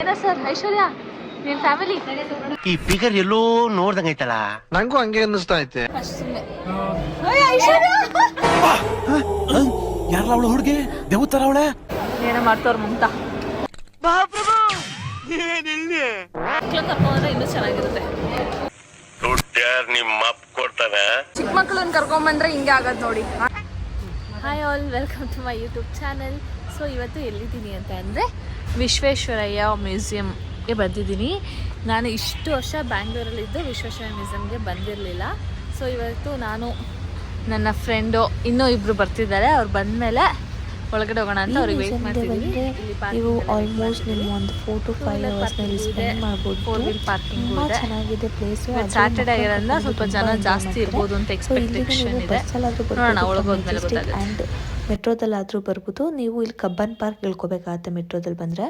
ಏನ ಸರ್ ಐಶ್ವರ್ಯ ನಿನ್ ಫ್ಯಾಮಿಲಿ ಈ ಫಿಗರ್ ಎಲ್ಲೋ ನೋಡ್ದಂಗೈತಲ್ಲ. ನಂಗೂ ಹಂಗೆ ಅನ್ನಿಸ್ತಾ ಐತೆ. ಯಾರಲ್ಲ ಅವಳು ಹುಡುಗಿ ದೇವತರ ಅವಳೆ ಏನೋ ಮಾಡ್ತವ್ರ ಮುಂತ ಮಕ್ಳು ಕರ್ಕೊಂಡ್ರೆ ಇನ್ನೂ ಚೆನ್ನಾಗಿರುತ್ತೆ. ನಿಮ್ಮ ಅಪ್ಪ ಕೊಡ್ತಾನೆ. ಚಿಕ್ಕ ಮಕ್ಳನ್ನ ಕರ್ಕೊಂಡ್ಬಂದ್ರೆ ಹಿಂಗೆ ಆಗದ್ ನೋಡಿ. Hi all, welcome to my YouTube channel. So ಇವತ್ತು ಎಲ್ಲಿದ್ದೀನಿ ಅಂತ ಅಂದರೆ ವಿಶ್ವೇಶ್ವರಯ್ಯ ಮ್ಯೂಸಿಯಮ್ಗೆ ಬಂದಿದ್ದೀನಿ. ನಾನು ಇಷ್ಟು ವರ್ಷ ಬ್ಯಾಂಗ್ಳೂರಲ್ಲಿದ್ದು ವಿಶ್ವೇಶ್ವರಯ್ಯ ಮ್ಯೂಸಿಯಮ್ಗೆ ಬಂದಿರಲಿಲ್ಲ. ಸೊ ಇವತ್ತು ನಾನು ನನ್ನ ಫ್ರೆಂಡು ಇನ್ನೂ ಇಬ್ಬರು ಬರ್ತಿದ್ದಾರೆ. ಅವ್ರು ಬಂದಮೇಲೆ ಒಳಗಡೆ ಹೋಗೋಣ ಅಂತ ಅವ್ರಿಗೆ ವೆಯ್ಟ್ ಮಾಡ್ತಿದ್ದೀವಿ. ನೀವು ಆಲ್ಮೋಸ್ಟ್ ನಿಮ್ಮ ಒಂದು 4 to 5 ಅವರ್ಸ್ನಲ್ಲಿ ಸ್ಪೆಂಡ್ ಮಾಡ್ಬೋದು. 4 wheel ಪಾರ್ಕಿಂಗ್ ಇದೆ. ಚೆನ್ನಾಗಿದೆ ಪ್ಲೇಸ್. ಸ್ಯಾಟರ್ಡೇ ಆಗಿರೋದ್ರಿಂದ ಸ್ವಲ್ಪ ಜನ ಜಾಸ್ತಿ ಇರ್ಬೋದು ಅಂತ ಎಕ್ಸ್ಪೆಕ್ಟೇಷನ್ ಇದೆ. ನೋಡೋಣ ಒಳಗೋದ್ಮೇಲೆ ಗೊತ್ತಾಗುತ್ತೆ. ಆ್ಯಂಡ್ ಮೆಟ್ರೋದಲ್ಲಾದರೂ ಬರ್ಬೋದು. ನೀವು ಇಲ್ಲಿ ಕಬ್ಬನ್ ಪಾರ್ಕ್ ಇಳ್ಕೊಬೇಕಾಗತ್ತೆ ಮೆಟ್ರೋದಲ್ಲಿ ಬಂದರೆ.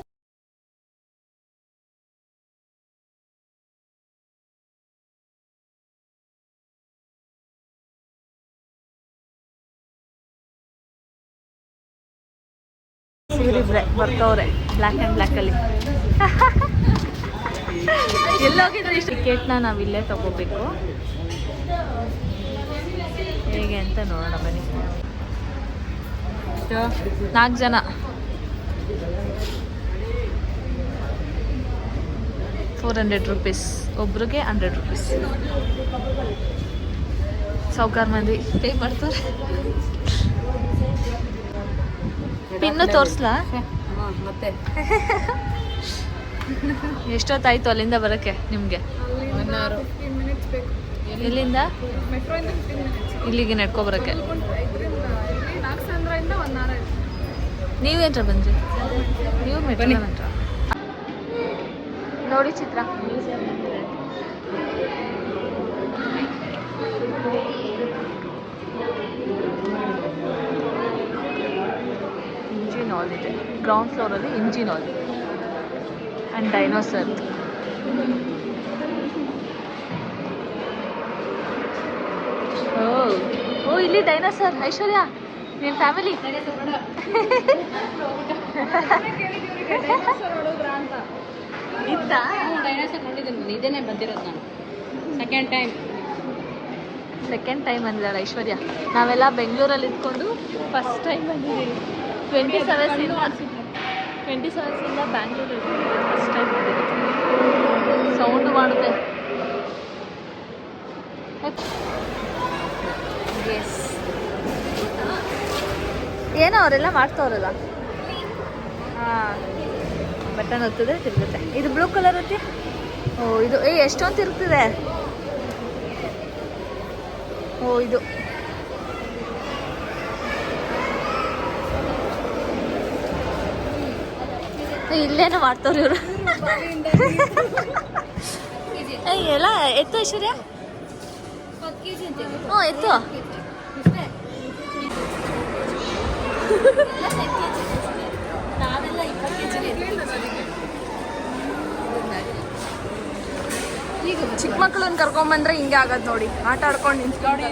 ಇವರಿಬ್ರೆ ಬರ್ತವ್ರೆ ಬ್ಲ್ಯಾಕ್ ಆ್ಯಂಡ್ ಬ್ಲ್ಯಾಕಲ್ಲಿ. ಎಲ್ಲೋಗಿದ್ರೆ ಇಷ್ಟು ಟಿಕೆಟ್ನ ನಾವು ಇಲ್ಲೇ ತಗೋಬೇಕು. ಹೇಗೆ ಅಂತ ನೋಡೋಣ ಬನ್ನಿ. 4 ಜನ, ₹400, ಒಬ್ರಿಗೆ ₹100. ಸಾವ್ಕಾರ ಮಂದಿ ಪೇ ಮಾಡ್ತಾರೆ. ಪಿನ್ನು ತೋರಿಸ್ಲಾ? ಮತ್ತೆ ಎಷ್ಟೊತ್ತಾಯ್ತು ಅಲ್ಲಿಂದ ಬರೋಕ್ಕೆ ನಿಮಗೆ? ಎಲ್ಲಿಂದ ಇಲ್ಲಿಗೆ ನಡ್ಕೊ ಬರೋಕ್ಕೆ? ನೀವೇನ್ರ ಬಂದ್ರಿ? ನೀವು ಮೆಟ್ರೋ ನೋಡಿ ಚಿತ್ರ. ಇಂಜಿನ್ ಆಲ್ ಇದೆ ಗ್ರೌಂಡ್ ಫ್ಲೋರಲ್ಲಿ. Engine hall and dinosaur. ಓ ಇಲ್ಲಿ ಡೈನೋಸರ್. ಐಶ್ವರ್ಯ ನಿನ್ನ ಫ್ಯಾಮಿಲಿ ಇತ್ತ? ಡೈನೋಸರ್ ನೋಡಿದ್ದೀನಿ. ಇದೇನೆ ಬಂದಿರೋದು ನಾನು ಸೆಕೆಂಡ್ ಟೈಮ್ ಬಂದಿದ್ದಾಳೆ ಐಶ್ವರ್ಯ. ನಾವೆಲ್ಲ ಬೆಂಗಳೂರಲ್ಲಿ ಇದ್ಕೊಂಡು ಫಸ್ಟ್ ಟೈಮ್ ಬಂದಿದ್ದೀವಿ. 27 ಬ್ಯಾಂಗ್ಳೂರಲ್ಲಿ ಫಸ್ಟ್ ಟೈಮ್ ಬಂದಿದ್ದೀವಿ. ಸೌಂಡು ಮಾಡುತ್ತೆ. ಎಸ್, ಏನೋ ಅವರೆಲ್ಲ ಮಾಡ್ತವ್ರಲ್ಲ. ಹಾಂ, ಬಟನ್ ಒತ್ತಿದ್ರೆ ತಿರುಗುತ್ತೆ. ಇದು ಬ್ಲೂ ಕಲರ್ ಐತಿ. ಓ ಇದು ಎಷ್ಟೊಂದು ತಿರುಗ್ತಿದೆ. ಓ ಇದು ಇಲ್ಲೇನೋ ಮಾಡ್ತವ್ರು ಇವರು. ಎಲ್ಲ ಎತ್ತು ಐಶ್ವರ್ಯ. ಹ್ಞೂ ಎತ್ತು. ನಾವೆಲ್ಲ 20 kg. ಈಗ ಚಿಕ್ಕ ಮಕ್ಳನ್ನ ಕರ್ಕೊಂಬಂದ್ರೆ ಹಿಂಗೆ ಆಗದ್ ನೋಡಿ. ಆಟ ಆಡ್ಕೊಂಡು ನಿಂತ್ಕೊಂಡು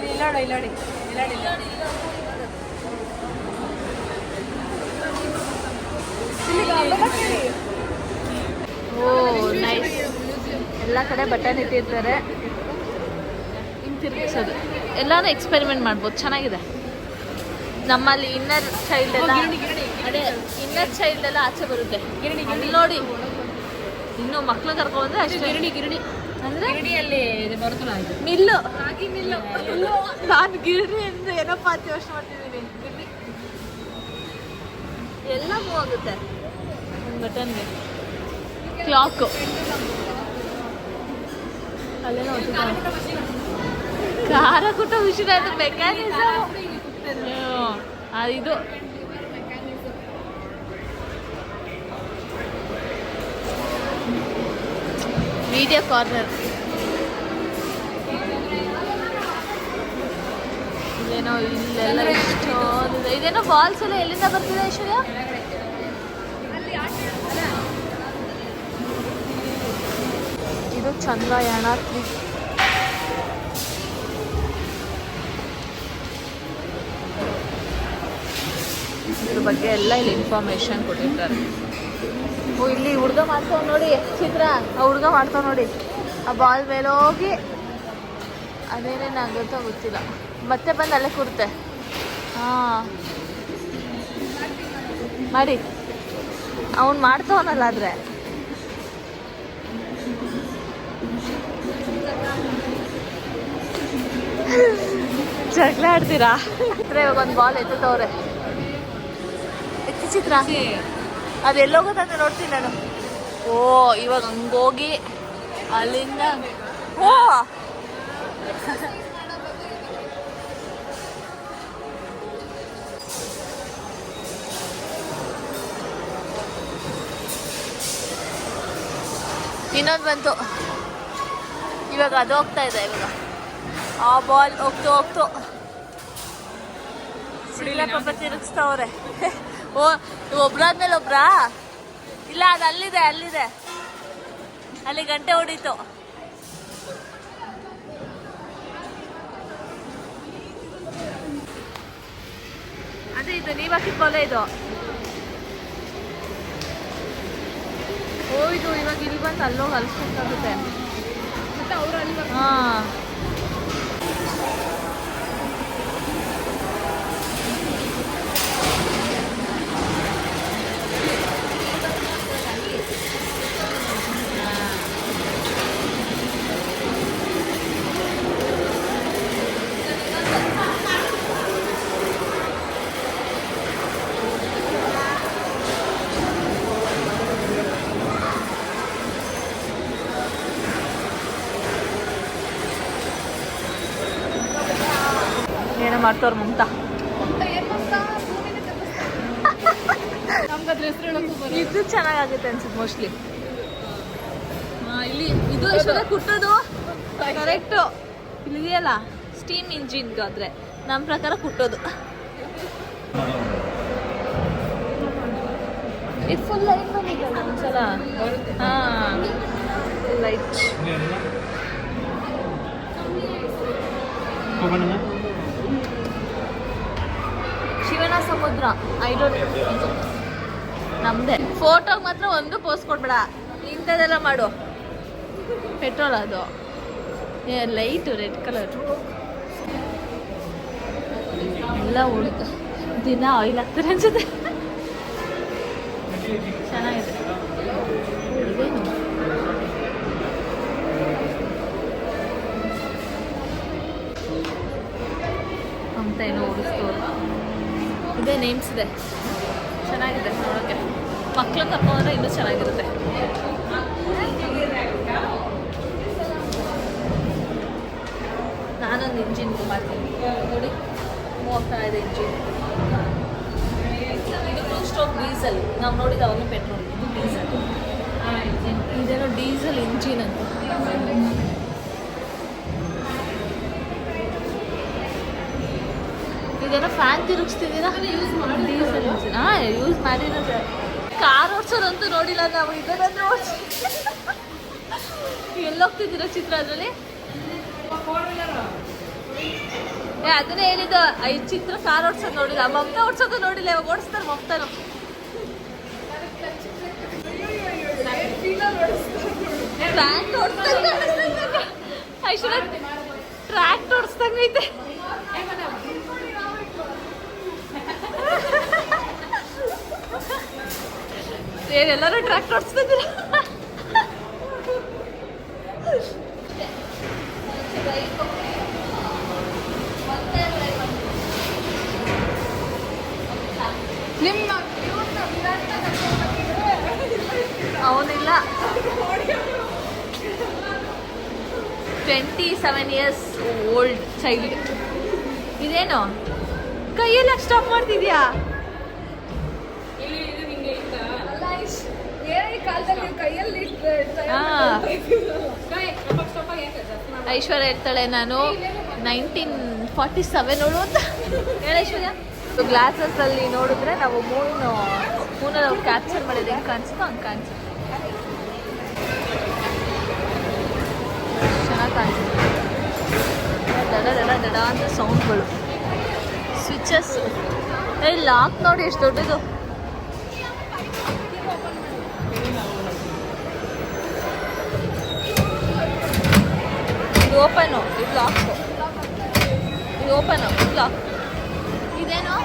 ಓ ನೈಸ್. ಎಲ್ಲ ಕಡೆ ಬಟನ್ ಇಟ್ಟಿರ್ತಾರೆ, ಹಿಂಗೆ ತಿರುಗಿಸೋದು. ಎಲ್ಲಾನು ಎಕ್ಸ್ಪೆರಿಮೆಂಟ್ ಮಾಡ್ಬೋದು, ಚೆನ್ನಾಗಿದೆ. ನಮ್ಮಲ್ಲಿ ಇನ್ನರ್ ಚೈಲ್ಡ್ ಎಲ್ಲ ಆಚೆ ಬರುತ್ತೆ. ಅಲ್ಲಿ ನೋಡಿ, ಇನ್ನು ಮಕ್ಳು ಕರ್ಕೊಂಡ್ಬಂದ್ರೆ ಅಷ್ಟೇ. ಗಿರಣಿ ಅಂದ್ರೆ ಮಿಲ್ಲು. ನಾನು ಗಿರಣಿ ಅಂದ್ರೆ ಏನಪ್ಪ ಅಂತ ಯೋಚನೆ ಮಾಡ್ತಿದ್ದೀನಿ. ಎಲ್ಲ ಮೂವ್ ಆಗುತ್ತೆ ಒಂದು ಬಟನ್ಗೆ. ಕ್ಲಾಕು ಅಲ್ಲೇನೋ ಖಾರ ಕುಟ ವಿಷಯ. ಅದು ಮೆಕ್ಯಾನಿಸಮ್. ಇದು ಮೀಡಿಯಾ ಕಾರ್ನರ್. ಇದೇನೋ ಇಲ್ಲೆಲ್ಲ ಇಷ್ಟೊಂದಿದೆ. ಇದೇನೋ ಬಾಲ್ಸ್ ಎಲ್ಲ ಎಲ್ಲಿಂದ ಬರ್ತಿದೆ ಐಶ್ವರ್ಯ? ಇದು ಚಂದ್ರಯಾನ 3. ಇದ್ರ ಬಗ್ಗೆ ಎಲ್ಲ ಇಲ್ಲಿ ಇನ್ಫಾರ್ಮೇಶನ್ ಕೊಟ್ಟಿರ್ತಾರೆ. ಓ ಇಲ್ಲಿ ಹುಡುಗ ಮಾಡ್ತಾವ್ ನೋಡಿ ಚಿತ್ರ, ಆ ಹುಡುಗ ಮಾಡ್ತಾವ್ ನೋಡಿ. ಆ ಬಾಲ್ ಮೇಲೆ ಹೋಗಿ ಅದೇನೇನಾಗುತ್ತೋ ಗೊತ್ತಿಲ್ಲ, ಮತ್ತೆ ಬಂದು ಅಲ್ಲೇ ಕೂರುತ್ತೆ. ಹಾಂ ಮಾಡಿ, ಅವನು ಮಾಡ್ತಾವನಲ್ಲ. ಆದರೆ ಜಗಳ ಆಡ್ತೀರಾ? ಇವಾಗ ಒಂದು ಬಾಲ್ ಎತ್ತವ್ರೆ. ಎತ್ತಿ ಚಿತ್ರ, ಅದೆಲ್ಲೋಗೋದಂತ ನೋಡ್ತೀನಿ ನಾನು. ಓ ಇವಾಗ ಹಂಗೋಗಿ ಅಲ್ಲಿಂದ ಓ ಇನ್ನೊಂದು ಬಂತು. ಇವಾಗ ಅದು ಹೋಗ್ತಾ ಇದೆ. ಇವಾಗ ಆ ಬಾಲ್ ಹೋಗ್ತು ಸಿಡ್ಲ ಪಾಪ ತಿರುಗಿಸ್ತಾವ್ರೆ. ಓ ಒಬ್ರಾದ್ಮೇಲೆ ಒಬ್ರಾ? ಇಲ್ಲ, ಅದು ಅಲ್ಲಿದೆ ಅಲ್ಲಿ ಗಂಟೆ ಹೊಡೀತು. ಅದೇ ಇದು ನೀವು ಹಾಕಿದ ಬಾಲೆ ಇದು. ಓ ಇದು ಇವಾಗ ಇಲ್ಲಿ ಬಂದು ಅಲ್ಲೋಗಿ ಅಲ್ಸ್ಬೇಕಾಗುತ್ತೆ. ಹಾಂ ಏನೋ ಮಾಡ್ತವ್ರ ಮಮತಾ. ಇದು ಚೆನ್ನಾಗಾಗುತ್ತೆ ಅನ್ಸುತ್ತೆ ಮೋಸ್ಟ್ಲಿ. ಇಲ್ಲಿ ಇದು ಎಷ್ಟೊಂದು ಕುಟ್ಟೋದು ಕರೆಕ್ಟು. ಇಲ್ಲಿದೆಯಲ್ಲ ಸ್ಟೀಮ್ ಇಂಜಿನ್ಗಾದ್ರೆ ನಮ್ಮ ಪ್ರಕಾರ ಕುಟ್ಟೋದು. ಇದು ಫುಲ್ ಲೈಟ್ ಬಂದಿದ್ದಲ್ಲ ಒಂದ್ಸಲ. ಹಾಂ ಲೈಟ್. ಶಿವನ ಸಮುದ್ರ ನಮ್ದೆ. ಫೋಟೋಗೆ ಮಾತ್ರ ಒಂದು ಪೋಸ್ಟ್ ಕೊಡ್ಬೇಡ, ಇಂಥದ್ದೆಲ್ಲ ಮಾಡು. ಪೆಟ್ರೋಲ್ ಅದು ಲೈಟು ರೆಡ್ ಕಲರ್ ಎಲ್ಲ ಹುಡುಗ ದಿನ ಆಯಿಲ್ ಹಾಕ್ತಾರೆ ಅನ್ಸುತ್ತೆ. ಚೆನ್ನಾಗಿದೆ. ಇದೇನು ಅಂತ ಏನೋ ಓಡಿಸ್ತವ್ರು. ಇದೇ ನೇಮ್ಸ್ ಇದೆ. ಚೆನ್ನಾಗಿದೆ ನೋಡೋಕ್ಕೆ. ಮಕ್ಕಳು ಕರ್ಕೊಂಡ್ರೆ ಇನ್ನೂ ಚೆನ್ನಾಗಿರುತ್ತೆ. ನಾನೊಂದು ಇಂಜಿನ್ ಮಾಡ್ತೀನಿ ನೋಡಿ. ಹೋಗ್ತಾ ಇದೆ ಇಂಜಿನ್. ಇದು 2 ಸ್ಟ್ರೋಕ್ ಡೀಸೆಲ್. ನಾವು ನೋಡಿದ ಅವಾಗ ಪೆಟ್ರೋಲ್, ಇದು ಡೀಸೆಲ್. ಇದೇನೋ ಡೀಸೆಲ್ ಇಂಜಿನ್ ಅಂತ. ಇದೇನೋ ಫ್ಯಾನ್ ತಿರುಗಿಸ್ತಿದ್ದೀರಾ? Diesel engine. ಹಾಂ ಯೂಸ್ ಮಾಡಿರೋದು. ಕಾರ್ ಓಡಿಸೋದಂತೂ ನೋಡಿಲ್ಲ ನಾವು. ಇದನ್ನಂದ್ರೆ ಓಡಿಸಿ ಎಲ್ಲೋಗ್ತಿದ್ದೀರಾ ಚಿತ್ರ ಅದರಲ್ಲಿ? ಅದನ್ನೇ ಹೇಳಿದ್ದು. ಈ ಚಿತ್ರ ಕಾರ್ ಓಡಿಸೋದು ನೋಡಿಲ್ಲ, ಮಮತಾ ಓಡಿಸೋದು ನೋಡಿಲ್ಲ. ಇವಾಗ ಓಡಿಸ್ತಾರೆ ಮಮತಾನು. ಟ್ರ್ಯಾಕ್ಟ್ ಓಡಿಸ್ದಂಗೆ ಐಶ್ವರ್ಯ, ಟ್ರ್ಯಾಕ್ಟ್ ಓಡಿಸ್ದಂಗೈತೆ. ಏನೆಲ್ಲರೂ ಟ್ರ್ಯಾಕ್ಟ್ ಓಡಿಸ್ತಿದ್ದೀರ? ಅವನಿಲ್ಲ. 27 years ಓಲ್ಡ್ ಚೈಲ್ಡ್. ಇದೇನು ಕೈಯಲ್ಲಿ ಸ್ಟಾಪ್ ಮಾಡ್ತಿದ್ಯಾ? ಐಶ್ವರ್ಯ ಹೇಳ್ತಾಳೆ ನಾನು 1947 ಅವಳು ಅಂತ. ಹೇಳ ಐಶ್ವರ್ಯ. ಗ್ಲಾಸಸ್ ಅಲ್ಲಿ ನೋಡಿದ್ರೆ ನಾವು ಮೂನಲ್ಲಿ ಅವ್ರು ಕ್ಯಾಪ್ಚರ್ ಮಾಡಿದ್ರೆ ಹೆಂಗೆ ಕಾಣಿಸ್ತೋ ಹಂಗೆ ಕಾಣಿಸುತ್ತೆ. ಚೆನ್ನಾಗಿ ಕಾಣಿಸುತ್ತೆ. ದಡ ಅಂತ ಸೌಂಡ್ಗಳು. ಸ್ವಿಚಸ್ ಲಾಕ್ ನೋಡಿ ಎಷ್ಟು ದೊಡ್ಡದು. ಓಪನು ಇದು ಲಾಕು, ಇದು ಓಪನು ಇದು ಲಾಕ್. ಇದೇನು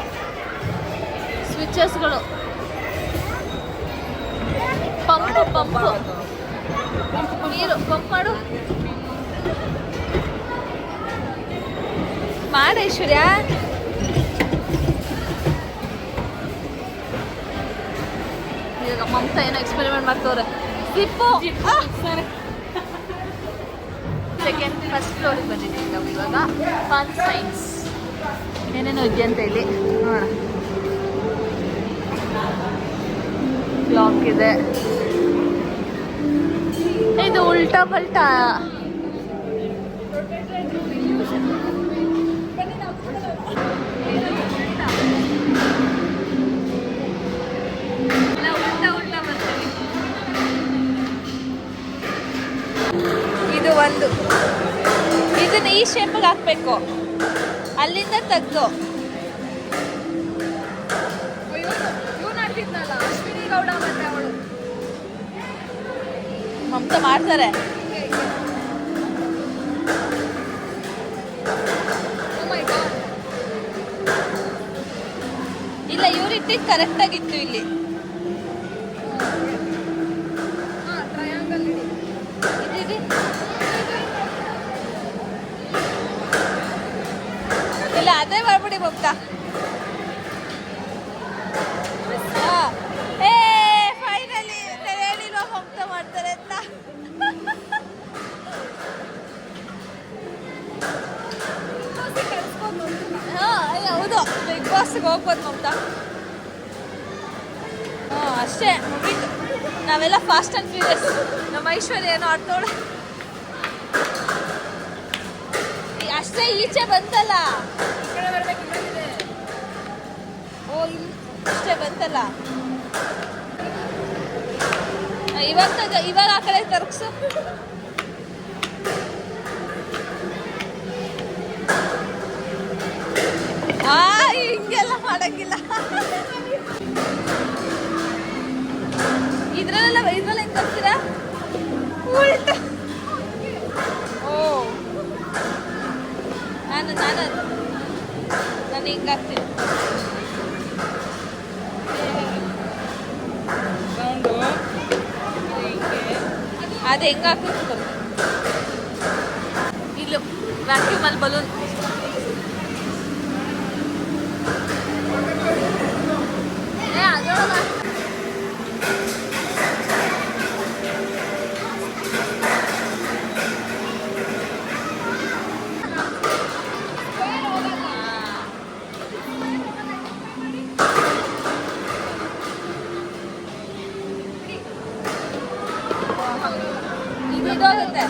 ಸ್ವಿಚಸ್ಗಳು, ಪಂಪು ನೀರು ಪಂಪ್ ಮಾಡು ಐಶ್ವರ್ಯ. ಈಗ ಮಮತಾ ಏನೋ ಎಕ್ಸ್ಪೆರಿಮೆಂಟ್ ಮಾಡ್ತವ್ರೆ. ಸ್ಲಿಪ್ಪು ಫಸ್ಟ್ ಫ್ಲೋರಿಗೆ ಬಂದಿದ್ದೀವಿ ನಾವು ಇವಾಗ. ಫನ್ ಸೈನ್ಸ್ ಏನೇನೋ ಇದೆ ಅಂತ ಇಲ್ಲಿ ನೋಡೋಣ. ಕ್ಲಾಕ್ ಇದೆ, ಇದು ಉಲ್ಟಾ ಪಲ್ಟಾ. ಇದು ಒಂದು, ಇದನ್ನ ಈ ಶೇಪಿಗೆ ಹಾಕ್ಬೇಕು, ಅಲ್ಲಿಂದ ತೆಗ್ದು. ಮಮತಾ ಮಾಡ್ತಾರೆ. ಇಲ್ಲ ಇವ್ರು ಇಟ್ಟಿದ್ದು ಕರೆಕ್ಟ್ ಆಗಿತ್ತು ಇಲ್ಲಿ. ಇಲ್ಲ ಅದೇ ಮಾಡ್ಬಿಡಿ ಮಮತಾ. ಫೈನಲಿ ಹೇಳಿಲ್ವ ಮಮತಾ ಮಾಡ್ತಾರೆ ಅಂತ. ಹೌದು, ಬಿಗ್ ಬಾಸ್ಗೆ ಹೋಗ್ಬೋದು ಮಮತಾ. ಅಷ್ಟೇ ಮುಗೀತು. ನಾವೆಲ್ಲ ಫಾಸ್ಟ್ ಆ್ಯಂಡ್ ಫ್ಯೂರಿಯಸ್. ನಮ್ಮ ಐಶ್ವರ್ಯ ಏನೋ ಆಡ್ತೋಳೆ ಅಷ್ಟೇ. ಈಚೆ ಬಂತಲ್ಲ, ಓ ಇಲ್ಲಿ ಅಷ್ಟೇ ಬಂತಲ್ಲ. ಇವಾಗ ಆ ಕಡೆ ತರ್ಕ್ಸು. ಹಿಂಗೆಲ್ಲ ಮಾಡಂಗಿಲ್ಲ. ಇದ್ರಲ್ಲ ಹೆಂಗ್ ತರ್ತೀರಾ? ಉಲ್ಟ. ಓ ನಾನು ಹಿಂಗಾಗ್ತೀನಿ. ಅದು ಹೆಂಗಾಗ್ತಿತ್ತು ಇಲ್ಲೂ ವ್ಯಾಕ್ಯೂಮಲ್ಲಿ ಬಲೂನ್. ಇದೋಗುತ್ತೆ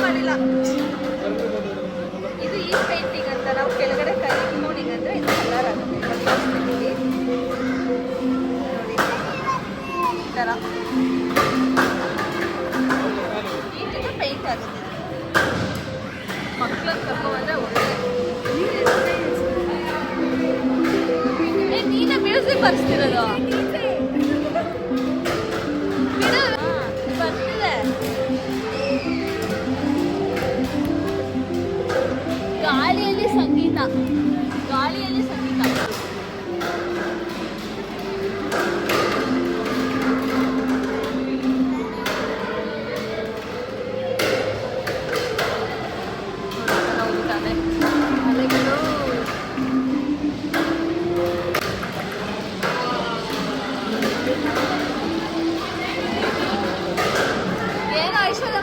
ಮಾಡಿಲ್ಲ. ಇದು ಈ ಪೇಂಟಿಂಗ್ ಅಂತ ನಾವು ಕೆಳಗಡೆ ಕೈ ಕೋಡಿಂಗ್ ಅಂದ್ರೆ ಇದು ಕಲರ್ ಆಗುತ್ತೆ. ನೋಡಿ ಈ ಥರ ಇದು ಪೇಂಟ್ ಆಗುತ್ತೆ. ಮಕ್ಕಳನ್ನ ಕರ್ಕೊಂಡ್ಬಂದ್ರೆ ಒಳ್ಳೆ. ನೀನೇ ಮ್ಯೂಸಿಕ್ ಬರ್ಸ್ತಿರೋದು ಬರ್ತಿದೆ. ಗಾಳಿಯಲ್ಲಿ ಸಂಗೀತ, ಗಾಳಿಯಲ್ಲಿ ಸಂಗೀತ.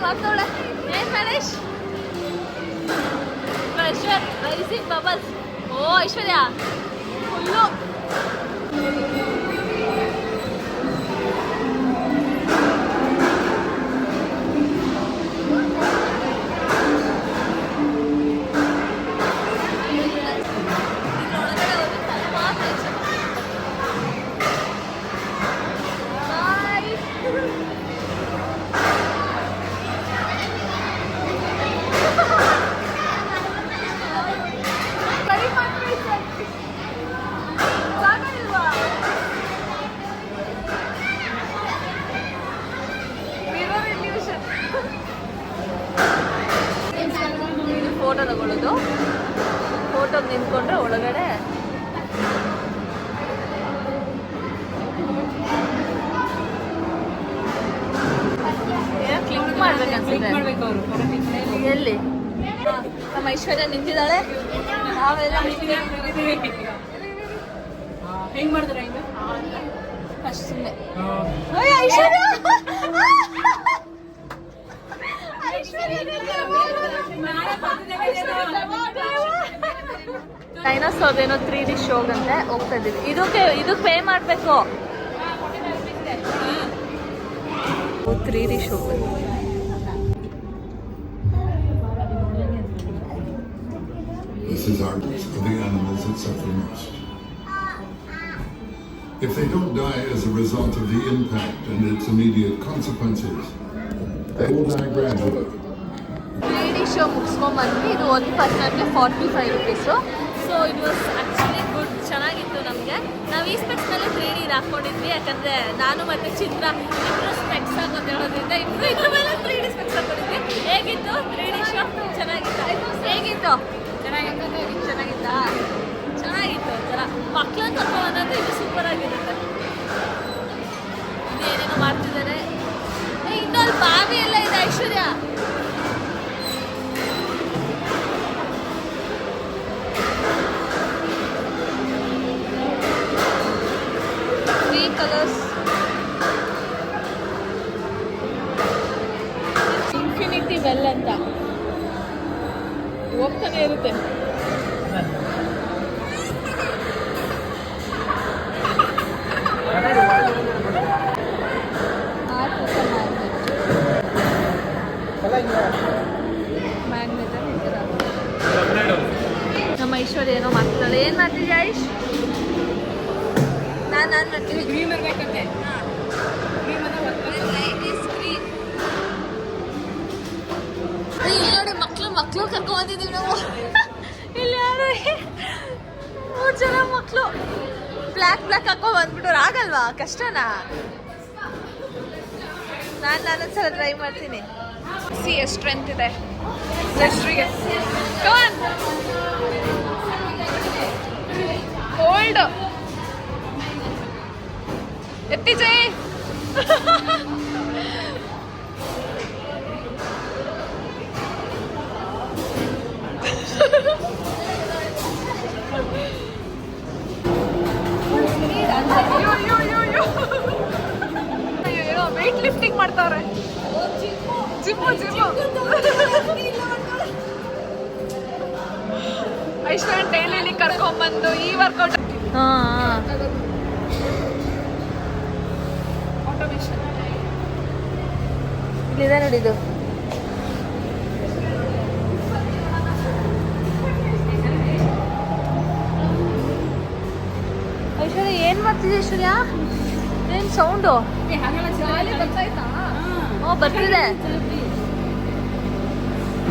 ಮಾಡ್ತಾವಳೆ ಏನ್ ಮ್ಯಾನೇಶ್ ಐಶ್ವರ್ ರೈಸಿಂಗ್ ಬಬಲ್ಸ್. ಓ ಐಶ್ವರ್ಯ ಫುಲ್ಲು ಫೋಟೋ ತಗೊಳ್ಳೋದು. ಫೋಟೋಗೆ ನಿಂತ್ಕೊಂಡ್ರೆ ಒಳಗಡೆ ಕ್ಲಿಕ್ ಮಾಡ್ಬೇಕಂತಿದೆ. ಎಲ್ಲಿ ನಮ್ಮ ಐಶ್ವರ್ಯ ನಿಂತಿದ್ದಾಳೆ, ನಾವೆಲ್ಲ ಹೆಂಗ್ ಮಾಡಿದ್ರೆ ಅಷ್ಟೇ. ಐಶ್ವರ್ಯ ಡೈನೋಸಾರ್ ಏನೋ 3D ಶೋಗಂತೆ ಹೋಗ್ತಾ ಇದೀವಿ. ಇದಕ್ಕೆ ಪೇ ಮಾಡಬೇಕು. 3D show. This is our for the animals that suffer most. If they don't die as a result of the impact and its immediate consequences, they will die gradually. 3D show ಮುಗಿಸ್ಕೊಂಡ್ಬಂದ್ವಿ. ಇದು ಒಂದು ಪರ್ಸನ್ಗೆ 45 rupees. So it was actually good, ಚೆನ್ನಾಗಿತ್ತು. ನಮಗೆ ನಾವು ಈ specs ಮೇಲೆ 3D ಹಾಕ್ಕೊಂಡಿದ್ವಿ, ಯಾಕಂದರೆ ನಾನು ಮತ್ತು ಚಿತ್ರ ಇಬ್ಬರು ಸ್ಪೆಕ್ಸ್ ಹಾಕೋದು ಹೇಳೋದ್ರಿಂದ ಇದ್ರ ಮೇಲೆ 3D ಸ್ಪೆಕ್ಸ್ ಹಾಕೊಂಡಿದ್ವಿ. ಹೇಗಿತ್ತು 3D ಶೋ? ಚೆನ್ನಾಗಿತ್ತು. ಹೇಗಿತ್ತು? ಚೆನ್ನಾಗಿತ್ತಾ? ಚೆನ್ನಾಗಿತ್ತು. ಒಂಥರ ಮಕ್ಕಳನ್ನ ಕರ್ಕೊಂಡು ಇದು ಸೂಪರ್ ಆಗಿರುತ್ತೆ. ಏನೇನೋ ಮಾಡ್ತಿದ್ದಾರೆ. ಇನ್ನೊಂದು ಬಾವಿ ಎಲ್ಲ ಇದೆ ಐಶ್ವರ್ಯ. ಕಲರ್ಸ್ ಇನ್ಫಿನಿಟಿ ವೆಲ್ ಅಂತ ಹೋಗ್ತಾನೆ ಇರುತ್ತೆ. ಮ್ಯಾಗ್ನೆಟ್ ನಮ್ಮ ಐಶ್ವರ್ಯ ಏನೋ ಮಾಡ್ತಿದ್ದಾಳೆ. ಏನು ಮಾಡ್ತಿದ್ಯಾ ಐಶ್? ನಾನು ಮಾಡ್ತೀನಿ. ಗ್ರೀನ್ ಬರ್ಬೇಕಂತೆ. ಇಲ್ಲಿ ನೋಡಿ ಮಕ್ಕಳು ಕರ್ಕೊಂಡ್ಬಂದಿದ್ದೀವಿ ನಾವು. ಇಲ್ಲಿ ನೋಡಿ 3 ಜನ ಮಕ್ಕಳು ಬ್ಲ್ಯಾಕ್ ಹಾಕೊಂಡ್ ಬಂದ್ಬಿಟ್ಟವ್ರು. ಆಗಲ್ವಾ? ಕಷ್ಟನಾ? ನಾನೊಂದ್ಸಲ ಟ್ರೈ ಮಾಡ್ತೀನಿ. ಸಿ ಎಷ್ಟು ಸ್ಟ್ರೆಂತ್ ಇದೆ ಜಸ್ಟ್ರಿಗೆ. ಓಲ್ಡ್ ಎತ್ತಿ ಜೈ. ಏನೋ ವೆಯ್ಟ್ ಲಿಫ್ಟಿಂಗ್ ಮಾಡ್ತಾವ್ರೆ. ಜಿಮ್ಮು ಐಶ್ವರ್ಯ ಡೈಲಿ ಕರ್ಕೊಂಡ್ಬಂದು ಈ ವರ್ಕೌಟ್. ಆಟೋಮೇಷನ್ ಇಲ್ಲಿದೆ ನೋಡಿ. ಇದು ಐಶ್ವರ್ಯ ಏನು ಮಾಡ್ತಿದ್ದೆ? ಐಶ್ವರ್ಯ ಏನು ಸೌಂಡು? ಓ ಬರ್ತಿದೆ.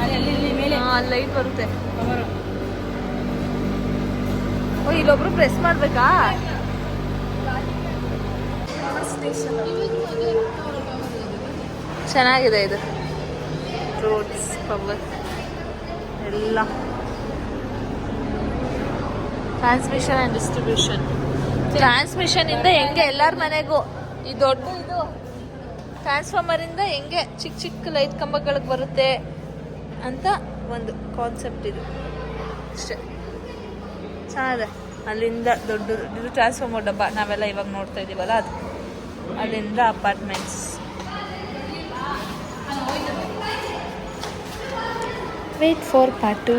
ಅಲ್ಲಿ ಲೈಟ್ ಬರುತ್ತೆ. ಓ ಇಲ್ಲೊಬ್ರು ಪ್ರೆಸ್ ಮಾಡ್ಬೇಕಾ? ಚೆನ್ನಾಗಿದೆ ಇದು. ರೋಡ್ಸ್ ಪವರ್ ಎಲ್ಲ ಟ್ರಾನ್ಸ್ಮಿಷನ್ ಆ್ಯಂಡ್ ಡಿಸ್ಟ್ರಿಬ್ಯೂಷನ್. ಟ್ರಾನ್ಸ್ಮಿಷನ್ ಇಂದ ಹೆಂಗೆ ಎಲ್ಲರ ಮನೆಗೂ ಈ ದೊಡ್ಡ ಇದು ಟ್ರಾನ್ಸ್ಫಾರ್ಮರ್ ಇಂದ ಹೆಂಗೆ ಚಿಕ್ಕ ಲೈಟ್ ಕಂಬಗಳಿಗೆ ಬರುತ್ತೆ ಅಂತ ಒಂದು ಕಾನ್ಸೆಪ್ಟ್ ಇದು ಅಷ್ಟೇ. ಚೆನ್ನಾಗಿದೆ. ಅಲ್ಲಿಂದ ದೊಡ್ಡದು ಇದು ಟ್ರಾನ್ಸ್ಫಾರ್ಮರ್ ಡಬ್ಬ ನಾವೆಲ್ಲ ಇವಾಗ ನೋಡ್ತಾ ಇದ್ದೀವಲ್ಲ ಅದು. ಅಲ್ಲಿಂದ ಅಪಾರ್ಟ್ಮೆಂಟ್ಸ್. Wait for part 2.